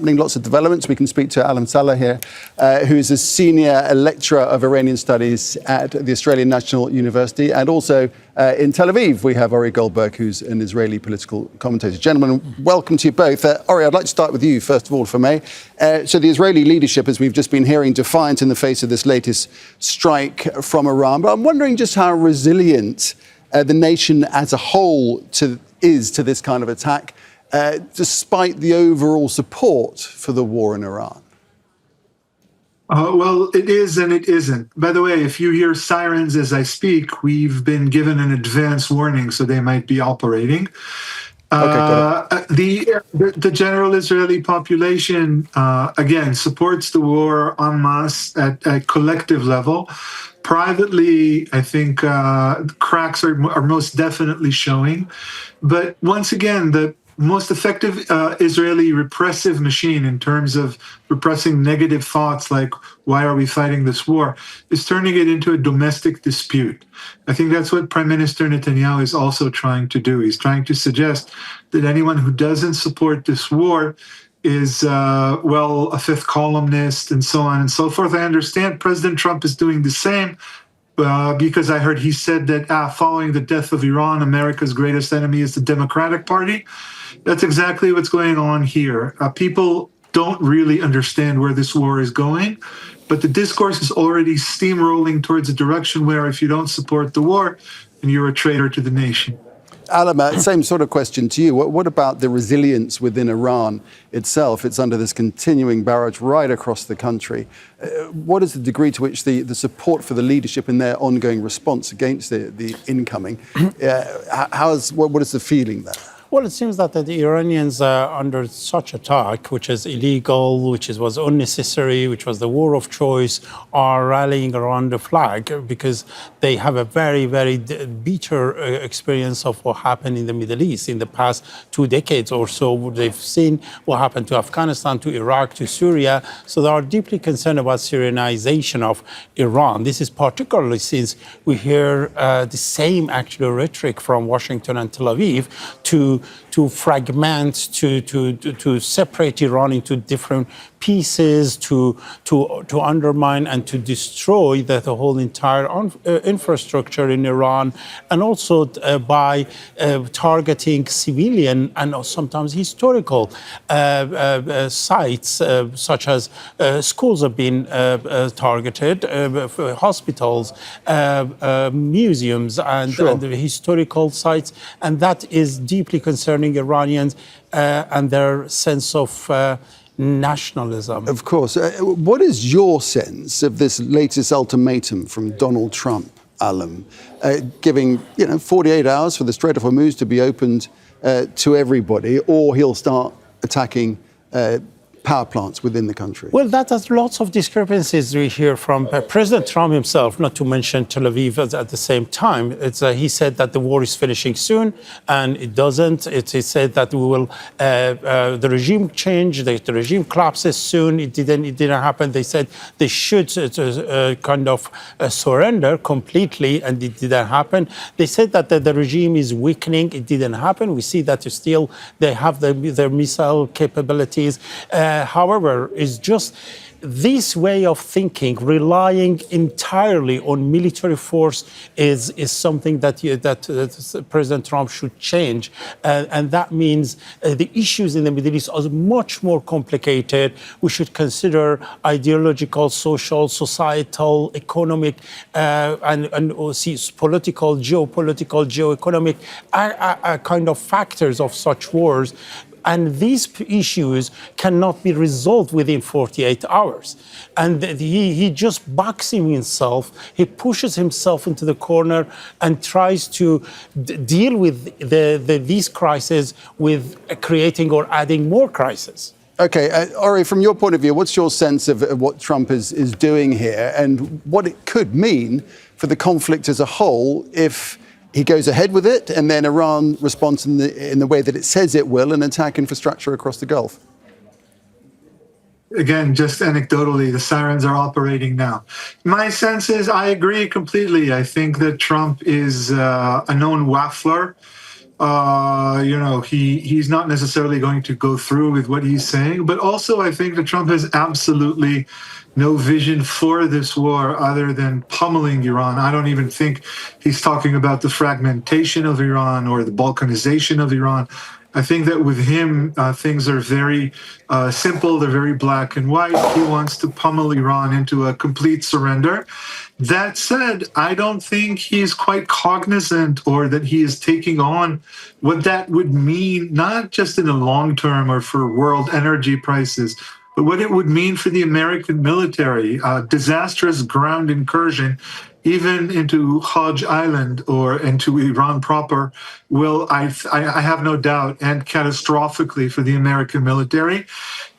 Lots of developments. We can speak to Saleh here, who is a senior lecturer of Iranian studies at the Australian National University, and also in Tel Aviv we have Ori Goldberg, who's an Israeli political commentator. Gentlemen, welcome to you both. Ori, I'd like to start with you first of all, if I may. So the Israeli leadership, as we've just been hearing, defiant in the face of this latest strike from Iran. But I'm wondering just how resilient the nation as a whole is to this kind of attack, despite the overall support for the war in Iran? Well, it is and it isn't. By the way, if you hear sirens as I speak, we've been given an advance warning, so they might be operating. The general Israeli population, again, supports the war en masse at a collective level. Privately, I think cracks are most definitely showing. But once again, the most effective Israeli repressive machine in terms of repressing negative thoughts like, why are we fighting this war, is turning it into a domestic dispute. I think that's what Prime Minister Netanyahu is also trying to do. He's trying to suggest that anyone who doesn't support this war is, a fifth columnist and so on and so forth. I understand President Trump is doing the same. Because I heard he said that following the death of Iran, America's greatest enemy is the Democratic Party. That's exactly what's going on here. People don't really understand where this war is going, but the discourse is already steamrolling towards a direction where if you don't support the war, then you're a traitor to the nation. Alam, same sort of question to you. What about the resilience within Iran itself? It's under this continuing barrage right across the country. What is the degree to which the support for the leadership in their ongoing response against the incoming? What is the feeling there? Well, it seems that the Iranians are under such attack, which is illegal, was unnecessary, which was the war of choice, are rallying around the flag because they have a very, very bitter experience of what happened in the Middle East in the past 2 decades or so. They've seen what happened to Afghanistan, to Iraq, to Syria. So they are deeply concerned about Syrianization of Iran. This is particularly since we hear the same actual rhetoric from Washington and Tel Aviv to fragment, to separate Iran into different pieces, to undermine and to destroy the whole entire infrastructure in Iran, and also by targeting civilian and sometimes historical sites, such as schools have been targeted, hospitals, museums, and historical sites, and that is deeply concerning Iranians and their sense of nationalism. Of course. What is your sense of this latest ultimatum from Donald Trump, Alam, giving 48 hours for the Strait of Hormuz to be opened to everybody, or he'll start attacking power plants within the country? Well, that has lots of discrepancies we hear from President Trump himself, not to mention Tel Aviv at the same time. He said that the war is finishing soon, and it doesn't. He said that we will, the regime change, the regime collapses soon. It didn't happen. They said they should surrender completely, and it didn't happen. They said that the regime is weakening. It didn't happen. We see that still they have their missile capabilities. However, it's just this way of thinking, relying entirely on military force, is something that President Trump should change. And that means the issues in the Middle East are much more complicated. We should consider ideological, social, societal, economic, and political, geopolitical, geoeconomic kind of factors of such wars. And these issues cannot be resolved within 48 hours. And he just boxing himself. He pushes himself into the corner and tries to deal with these crises with creating or adding more crises. Okay, Ori, from your point of view, what's your sense of what Trump is doing here and what it could mean for the conflict as a whole if he goes ahead with it, and then Iran responds in the way that it says it will and attack infrastructure across the Gulf? Again, just anecdotally, the sirens are operating now. My sense is I agree completely. I think that Trump is a known waffler. he's not necessarily going to go through with what he's saying. But also, I think that Trump has absolutely no vision for this war other than pummeling Iran. I don't even think he's talking about the fragmentation of Iran or the balkanization of Iran. I think that with him, things are very simple. They're very black and white. He wants to pummel Iran into a complete surrender. That said, I don't think he's quite cognizant or that he is taking on what that would mean, not just in the long term or for world energy prices, but what it would mean for the American military. Disastrous ground incursion, even into Hajj Island or into Iran proper, will, I have no doubt, end catastrophically for the American military.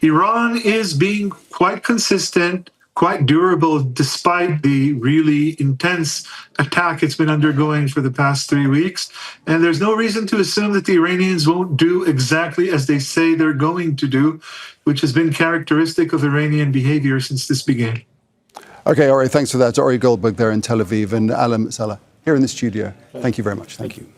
Iran is being quite consistent, quite durable, despite the really intense attack it's been undergoing for the past 3 weeks. And there's no reason to assume that the Iranians won't do exactly as they say they're going to do, which has been characteristic of Iranian behavior since this began. Okay, Ori, thanks for that. Ori Goldberg there in Tel Aviv and Saleh here in the studio. Thank you very much. Thank you.